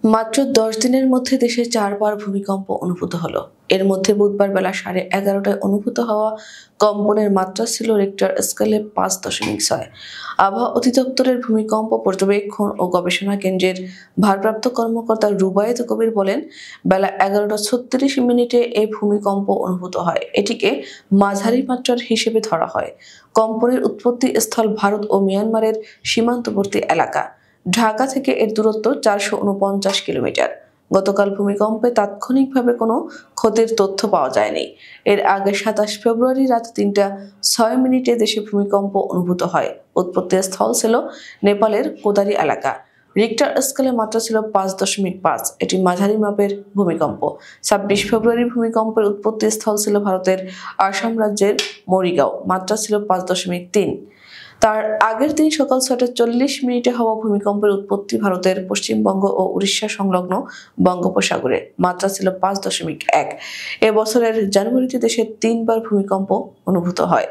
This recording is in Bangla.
মাত্র ১০ দিনের মধ্যে দেশে ৪ বার ভূমিকম্প অনুভূত হলো। এর মধ্যে বুধবার বেলা 11:30টায় অনুভূত হওয়া কম্পনের মাত্রা ছিল রিক্টার স্কেলে ৫.৬। আবহাওয়া অধিদপ্তরের ভূমিকম্প পর্যবেক্ষণ ও গবেষণা কেন্দ্রের ভারপ্রাপ্ত কর্মকর্তা রুবায়েত কবির বলেন, বেলা 11:36 এই ভূমিকম্প অনুভূত হয়। এটিকে মাঝারি মাত্রার হিসেবে ধরা হয়। কম্পনের উৎপত্তি স্থল ভারত ও মিয়ানমারের সীমান্তবর্তী এলাকা। ঢাকা থেকে এর দূরত্ব ৪৪৯ কিলোমিটার। গতকাল ভূমিকম্পে তাৎক্ষণিকভাবে কোনো ক্ষতির তথ্য পাওয়া যায়নি। এর আগে ২৭ ফেব্রুয়ারি রাত ৩টা ৬ মিনিটে দেশে ভূমিকম্প অনুভূত হয়। উৎপত্তি স্থল ছিল নেপালের কোদারি এলাকা। রিক্টার স্কেলে মাত্রা ছিল ৫.৫। এটি মাঝারি মাপের ভূমিকম্প। ২৬ ফেব্রুয়ারি ভূমিকম্পের উৎপত্তি স্থল ছিল ভারতের আসাম রাজ্যের মরিগাঁও। মাত্রা ছিল ৫.৩। তার আগের দিন সকাল ৬টা ৪০ মিনিটে হওয়া ভূমিকম্পের উৎপত্তি ভারতের পশ্চিমবঙ্গ ও উড়িষ্যা সংলগ্ন বঙ্গোপসাগরে। মাত্রা ছিল ৫.১। এবছরের জানুয়ারিতে দেশে ৩ বার ভূমিকম্প অনুভূত হয়।